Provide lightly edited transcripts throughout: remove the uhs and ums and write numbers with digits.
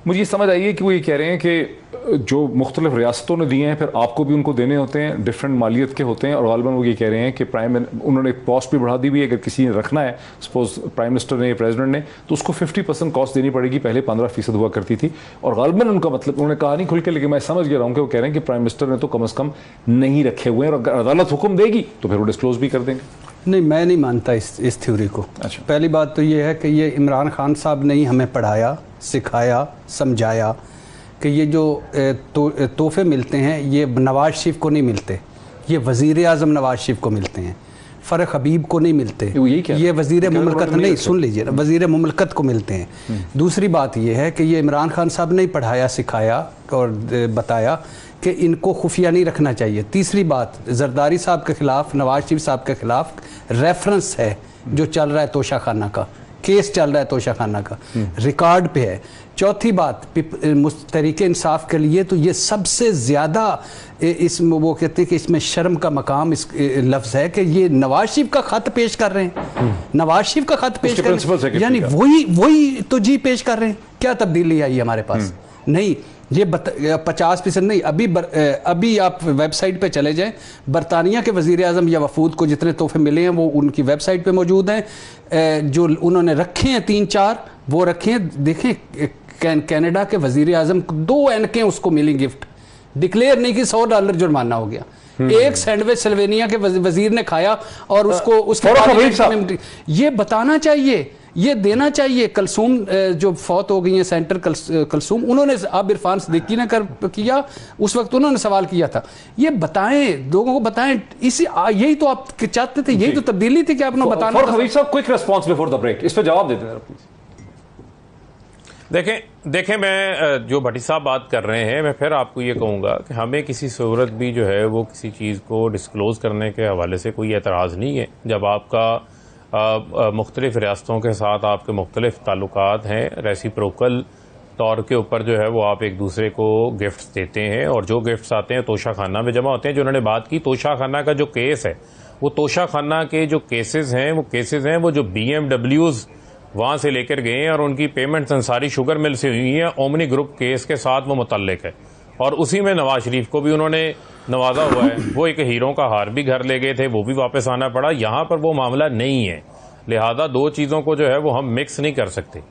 मुझे ये समझ आई है कि वो ये कह रहे हैं कि जो मुख्तलिफ रियासतों ने दिए हैं फिर आपको भी उनको देने होते हैं, डिफरेंट मालियत के होते हैं, और गालिबन वो ये कह रहे हैं कि उन्होंने एक कॉस्ट भी बढ़ा दी हुई है। अगर किसी ने रखना है, सपोज प्राइम मिनिस्टर ने या प्रेसिडेंट ने, तो उसको 50% कॉस्ट देनी पड़ेगी, पहले 15% हुआ करती थी। और गालिबन उनका मतलब, उन्होंने कहा नहीं खुल के, लेकिन मैं समझ गया रहा हूँ कि वो कह रहे हैं कि प्राइम मिनिस्टर ने तो कम अज़ कम नहीं रखे हुए हैं, और अगर अदालत हुक्म देगी तो फिर वो डिस्क्लोज भी कर देंगे। नहीं, मैं नहीं मानता इस थ्योरी को। अच्छा। पहली बात तो ये है कि ये इमरान खान साहब ने ही हमें पढ़ाया, सिखाया, समझाया कि ये जो तोहफे मिलते हैं ये नवाज शरीफ को नहीं मिलते, ये वज़ीर आज़म नवाज शरीफ को मिलते हैं, फ़र्क हबीब को नहीं मिलते, ये वज़ीर मुमलकत नहीं, सुन लीजिए, वज़ीर मुमलकत को मिलते हैं। दूसरी बात ये है कि ये इमरान खान साहब ने ही पढ़ाया, सिखाया और बताया कि इनको खुफिया नहीं रखना चाहिए। तीसरी बात, जरदारी साहब के ख़िलाफ़, नवाज शरीफ साहब के ख़िलाफ़ रेफरेंस है जो चल रहा है, तोशा खाना का केस चल रहा है, तोशा खाना का रिकॉर्ड पे है। चौथी बात, तहरीक इंसाफ के लिए तो ये सबसे ज़्यादा इसमें वो कहते हैं कि इसमें शर्म का मकाम इस लफ्ज़ है कि ये नवाज शरीफ का ख़त पेश कर रहे हैं, नवाज शरीफ का ख़त पेश कर रहे हैं, यानी वही तो जी पेश कर रहे हैं। क्या तब्दीली आई हमारे पास? नहीं, ये 50% नहीं। अभी आप वेबसाइट पे चले जाएं, बरतानिया के वज़ीर आज़म या वफूद को जितने तोहफे मिले हैं वो उनकी वेबसाइट पे मौजूद हैं। जो उन्होंने रखे हैं 3-4 वो रखे हैं। देखें, कनाडा के वज़ीर आज़म 2 एनकें उसको मिली गिफ्ट, डिक्लेयर नहीं कि $100 जुर्माना हो गया। एक सैंडविच सल्वेनिया के वज़ीर ने खाया और उसको ये बताना चाहिए, ये देना चाहिए। कलसूम जो फौत हो गई हैं, सेंटर कलसूम, उन्होंने अब इरफान सिद्दीकी ने किया, उस वक्त उन्होंने सवाल किया था। ये बताएं, लोगों को बताएं। यही तो आप चाहते थे, यही तो तब्दीली थी कि आपने बताना। हबीब साहब, quick response before the break, इस पर जवाब देते हैं प्लीज। देखें, मैं जो भट्टी साहब बात कर रहे हैं, मैं फिर आपको ये कहूँगा कि हमें किसी सूरत भी जो है वो किसी चीज़ को डिस्क्लोज़ करने के हवाले से कोई एतराज़ नहीं है। जब आपका मुख्तलिफ़ रियासतों के साथ आपके मुख्तलिफ़ ताल्लुकात हैं, रेसिप्रोकल तौर के ऊपर जो है वो आप एक दूसरे को गिफ्ट्स देते हैं, और जो गिफ्ट्स आते हैं तोशा खाना में जमा होते हैं। जो उन्होंने बात की तोशा खाना का जो केस है, वो तोशा खाना के जो केसेस हैं वो जो BMWs वहाँ से लेकर गए हैं, और उनकी पेमेंट्स अंसारी शुगर मिल से हुई हैं, ओमनी ग्रुप केस के साथ वो मुतल्लिक है, और उसी में नवाज शरीफ को भी उन्होंने नवाजा हुआ है। वो एक हीरों का हार भी घर ले गए थे, वो भी वापस आना पड़ा। यहाँ पर वो मामला नहीं है, लिहाजा दो चीज़ों को जो है वो हम मिक्स नहीं कर सकते।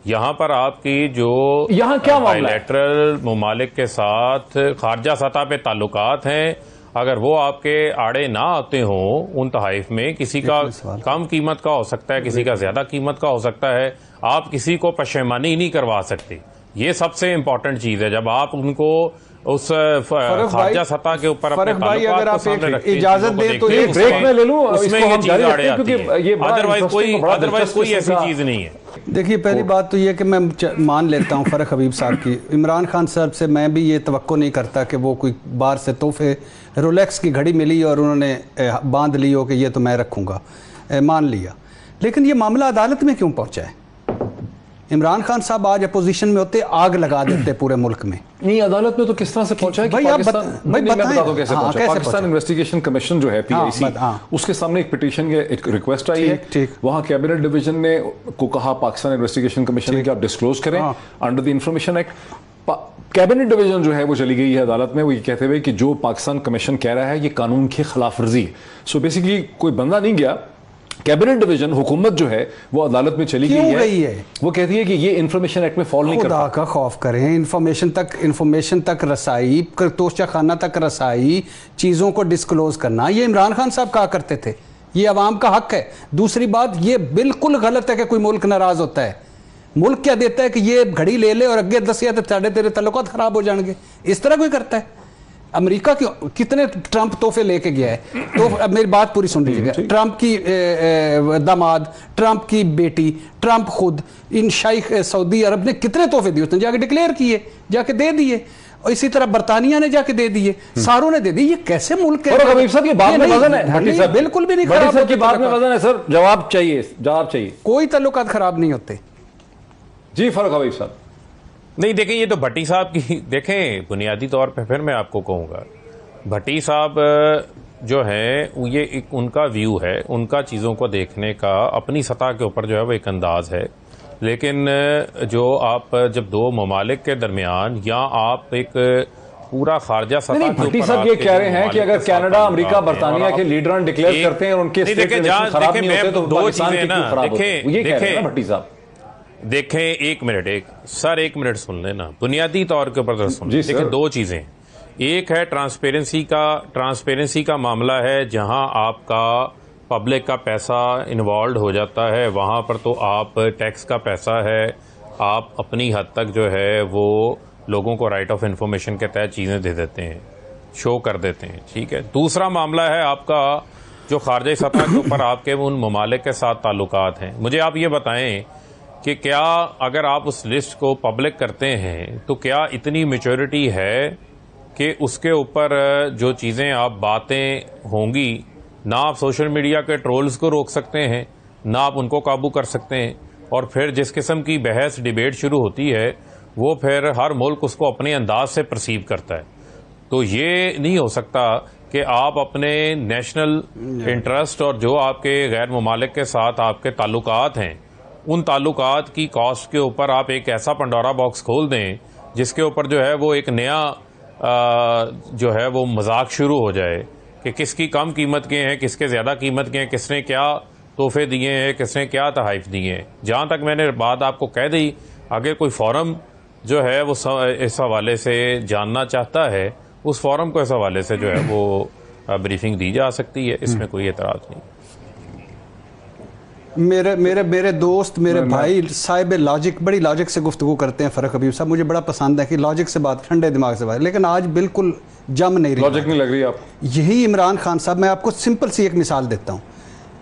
यहाँ पर आपकी जो यहाँ क्या बायलैटरल ममालिक के साथ खारजा सतह पे ताल्लुकात हैं, अगर वो आपके आड़े ना आते हों उन तहाइफ में, किसी का कम कीमत का हो सकता है, किसी का ज़्यादा कीमत का हो सकता है, आप किसी को पशेमानी नहीं करवा सकते। ये सबसे इम्पोर्टेंट चीज़ है। जब आप उनको उस खारजा सतह के ऊपर अपने अगर आप इजाजत दें तो एक ब्रेक में ले लूं, उसमें ये चीज़ आड़े आती है, अदरवाइज कोई ऐसी चीज़ नहीं है। देखिए, पहली बात तो ये कि मैं मान लेता हूँ फ़र्क हबीब साहब की। इमरान खान साहब से मैं भी ये तवक्को नहीं करता कि वो कोई बाहर से तोहफे, रोलेक्स की घड़ी मिली और उन्होंने बांध ली हो कि ये तो मैं रखूँगा, मान लिया। लेकिन ये मामला अदालत में क्यों पहुँचा है? इमरान खान साहब आज अपोजिशन में होते आग लगा देते पूरे मुल्क में। नहीं, अदालत में तो किस तरह से पहुंचा है भाई आप कैसे पहुंचा। पाकिस्तान इन्वेस्टिगेशन कमीशन जो है PIC, उसके सामने एक पिटीशन या एक रिक्वेस्ट आई है। वहां कैबिनेट डिवीजन ने को कहा पाकिस्तान इन्वेस्टिगेशन कमीशन ने कि आप डिस्क्लोज करें under the information act. Cabinet division जो है वो चली गई है अदालत में, वो ये कहते हुए कि जो पाकिस्तान कमीशन कह रहा है ये कानून की खिलाफ वर्जी है। सो बेसिकली कोई बंदा नहीं गया, कैबिनेट डिवीजन, हुकूमत जो है वो अदालत में चली गई है। वो कहती है कि ये इंफॉर्मेशन एक्ट में फॉल नहीं करता। खुदा का खौफ करें, इंफॉर्मेशन तक रसाई, तोशा खाना तक रसाई, चीज़ों को डिस्क्लोज करना, ये इमरान खान साहब कहा करते थे, ये अवाम का हक है। दूसरी बात, ये बिल्कुल गलत है कि कोई मुल्क नाराज होता है। मुल्क क्या देता है कि ये घड़ी ले ले और अगे दसिया तो साढ़े तेरे तल्लुकात खराब हो जाएंगे, इस तरह कोई करता है? अमेरिका कितने ट्रंप तोहफे लेके गया है? तो अब मेरी बात पूरी सुन लीजिएगा। ट्रंप की दामाद, ट्रंप की बेटी, ट्रंप खुद, इन शाइख सऊदी अरब ने कितने तोहफे दिए, उसने जाके डिक्लेयर किए, जाके दे दिए। और इसी तरह बरतानिया ने जाके दे दिए, सारों ने दे दिए। ये कैसे मुल्क है? बिल्कुल भी नहीं खराब की बात में वजन है सर। जवाब चाहिए। कोई ताल्लुकात खराब नहीं होते जी। फर्क हबीब साहब नहीं, देखें, ये तो भट्टी साहब की, देखें, बुनियादी तौर पे फिर मैं आपको कहूँगा, भट्टी साहब जो है ये एक उनका व्यू है, उनका चीज़ों को देखने का अपनी सतह के ऊपर जो है वो एक अंदाज़ है। लेकिन जो आप जब दो ममालिक के दरमियान या आप एक पूरा खारजा सतह के भट्टी साहब ये कह रहे हैं कि अगर कनाडा, अमेरिका, बरतानिया के लीडर डिक्लेयर करते हैं और उनके स्टेट के खराब नहीं होते तो पाकिस्तान की क्यों खराब होती है? ये कह रहे हैं भट्टी साहब। देखें एक मिनट सुन लेना, बुनियादी तौर के ऊपर सुन। देखिए दो चीजें, एक है ट्रांसपेरेंसी का मामला है, जहां आपका पब्लिक का पैसा इन्वॉल्व हो जाता है, वहां पर तो आप टैक्स का पैसा है, आप अपनी हद तक जो है वो लोगों को राइट ऑफ इंफॉर्मेशन के तहत चीज़ें दे देते हैं, शो कर देते हैं, ठीक है। दूसरा मामला है आपका जो खारजी सतह के ऊपर आपके उन ममालिक के साथ ताल्लुकात हैं। मुझे आप ये बताएं कि क्या अगर आप उस लिस्ट को पब्लिक करते हैं तो क्या इतनी मैच्योरिटी है कि उसके ऊपर जो चीज़ें आप बातें होंगी, ना आप सोशल मीडिया के ट्रोल्स को रोक सकते हैं, ना आप उनको काबू कर सकते हैं, और फिर जिस किस्म की बहस डिबेट शुरू होती है वो फिर हर मुल्क उसको अपने अंदाज से परसीव करता है। तो ये नहीं हो सकता कि आप अपने नेशनल इंटरेस्ट और जो आपके गैर ममालिक के साथ आपके ताल्लुकात हैं, उन ताल्लुकात की कॉस्ट के ऊपर आप एक ऐसा पंडोरा बॉक्स खोल दें जिसके ऊपर जो है वो एक नया जो है वो मजाक शुरू हो जाए कि किसकी कम कीमत के हैं, किसके ज़्यादा कीमत के हैं, किसने क्या तोहफे दिए हैं, किसने क्या तोहफ़े दिए हैं। जहाँ तक मैंने बात आपको कह दी, अगर कोई फॉरम जो है वो इस हवाले से जानना चाहता है, उस फॉरम को इस हवाले से जो है वो ब्रीफिंग दी जा सकती है, इसमें कोई एतराज़ नहीं। मेरे दोस्त, मेरे भाई साहिब लॉजिक, बड़ी लॉजिक से गुफ्तगू करते हैं फ़रक हबीब साहब। मुझे बड़ा पसंद है कि लॉजिक से बात, ठंडे दिमाग से बात, लेकिन आज बिल्कुल जम नहीं रही, लॉजिक नहीं लग रही आप। यही इमरान खान साहब, मैं आपको सिंपल सी एक मिसाल देता हूँ।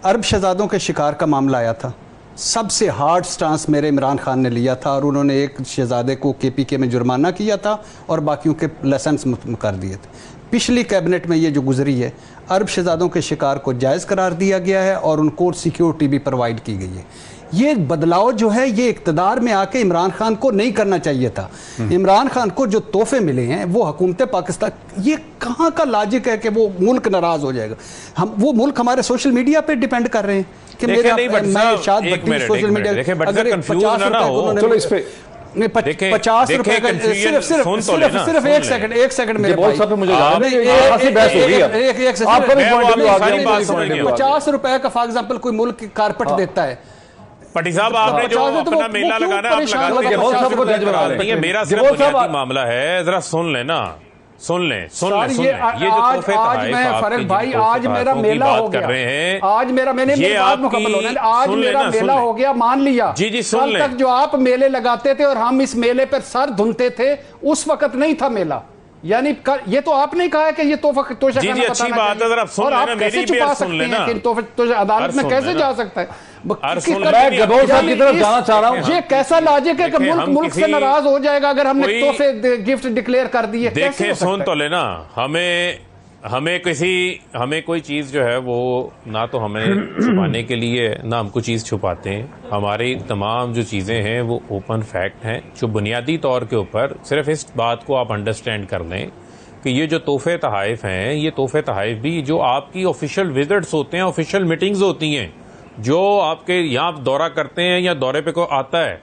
अरब शहजादों के शिकार का मामला आया था, सबसे हार्ड स्टांस मेरे इमरान खान ने लिया था और उन्होंने एक शहजादे को KPK में जुर्माना किया था और बाकियों के लाइसेंस कर दिए थे। पिछली कैबिनेट में ये जो गुजरी है, अरब शहजादों के शिकार को जायज़ करार दिया गया है और उनको सिक्योरिटी भी प्रोवाइड की गई है। ये बदलाव जो है ये इक़्तिदार में आके इमरान खान को नहीं करना चाहिए था। इमरान खान को जो तोहफे मिले हैं वो हुकूमत पाकिस्तान, ये कहाँ का लॉजिक है कि वो मुल्क नाराज हो जाएगा? वो मुल्क हमारे सोशल मीडिया पे डिपेंड कर रहे हैं कि मेरे सोशल मीडिया अगर 50 रुपए 50 रुपए का सिर्फ एक सेकंड मेरे भाई, 50 रुपए का फॉर एग्जांपल कोई मुल्क कारपेट देता है। पटी साहब आपने जो अपना मेला लगाना आप लगाते हैं, मेरा सिर्फ बुनियादी मामला है, जरा सुन लेना, सुन ले। ये जो तोहफे फरक भाई, आज मेरा मेला हो गया, आज मेरा मैंने आज मेरा मेला हो गया, मान लिया। जी सुन ले। तक जो आप मेले लगाते थे और हम इस मेले पर सर धुनते थे, उस वक्त नहीं था मेला। यानी ये तो आपने कहा है कि ये तोहफा जी अच्छी बात है, जरा सुन लेना, मेरी भी सुन लेना। अदालत में कैसे जा सकता है? मैं गबोर साहब की तरफ जाना चाह रहा हूं। ये कैसा लॉजिक है कि मुल्क से नाराज हो जाएगा अगर हमने तोहफे गिफ्ट डिक्लेयर कर दिए? देखें सुन तो लेना, हमें कोई चीज़ जो है वो ना तो हमें छुपाने के लिए, ना हम कोई चीज़ छुपाते हैं। हमारी तमाम जो चीज़ें हैं वो ओपन फैक्ट हैं, जो बुनियादी तौर के ऊपर सिर्फ इस बात को आप अंडरस्टैंड कर लें कि ये जो तोहफे तहाइफ हैं, ये तोहफे तहाइफ भी जो आपकी ऑफिशियल विजिट्स होते हैं, ऑफिशियल मीटिंग्स होती हैं, जो आपके यहाँ दौरा करते हैं या दौरे पे को आता है,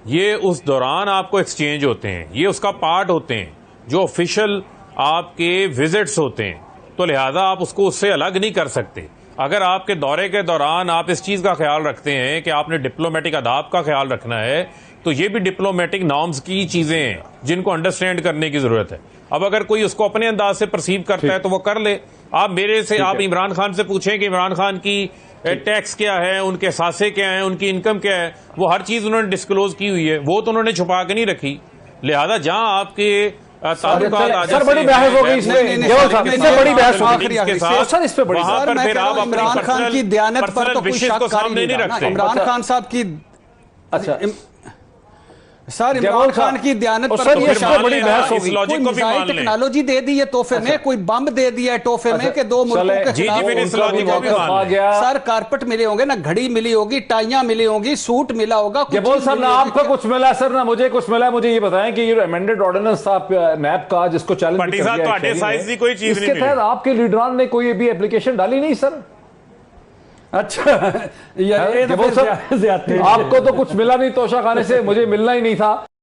ये उस दौरान आपको एक्सचेंज होते हैं, ये उसका पार्ट होते हैं जो ऑफिशियल आपके विजिट्स होते हैं। तो लिहाजा आप उसको उससे अलग नहीं कर सकते। अगर आपके दौरे के दौरान आप इस चीज़ का ख्याल रखते हैं कि आपने डिप्लोमेटिक आदाब का ख्याल रखना है, तो ये भी डिप्लोमेटिक नॉर्म्स की चीज़ें हैं जिनको अंडरस्टैंड करने की ज़रूरत है। अब अगर कोई उसको अपने अंदाज से परसीव करता है तो वो कर ले। आप मेरे से, आप इमरान खान से पूछें कि इमरान खान की टैक्स क्या है, उनके सासे क्या है, उनकी इनकम क्या है, वो हर चीज़ उन्होंने डिस्क्लोज की हुई है, वो तो उन्होंने छुपा के नहीं रखी। लिहाजा जहाँ आपके सर बड़ी बहस हो गई, इससे बड़ी बहस सर, इस पे बड़ी इमरान खान की दयानत पर तो कोई शक नहीं रखते। इमरान खान साहब की, अच्छा सर इमरान खान की दयानत पर ये बड़ी बहस होगी। कोई मिसाइल टेक्नोलॉजी दे दी है तोहफे में, कोई बम दे दिया है तोहफे में कि दो मुल्कों के खिलाफ। सर कारपेट मिले होंगे ना, घड़ी मिली होगी, टाइयां मिली होंगी, सूट मिला होगा। सर ना आपको कुछ मिला, सर ना मुझे कुछ मिला। मुझे ये बताएं कि ये अमेंडेड ऑर्डिनेंस था नैब का, जिसको चैलेंज इसके तहत आपके लीडरान ने कोई भी एप्लीकेशन डाली नहीं सर? अच्छा यार, आपको तो कुछ मिला नहीं तोशा खाने से, मुझे मिलना ही नहीं था।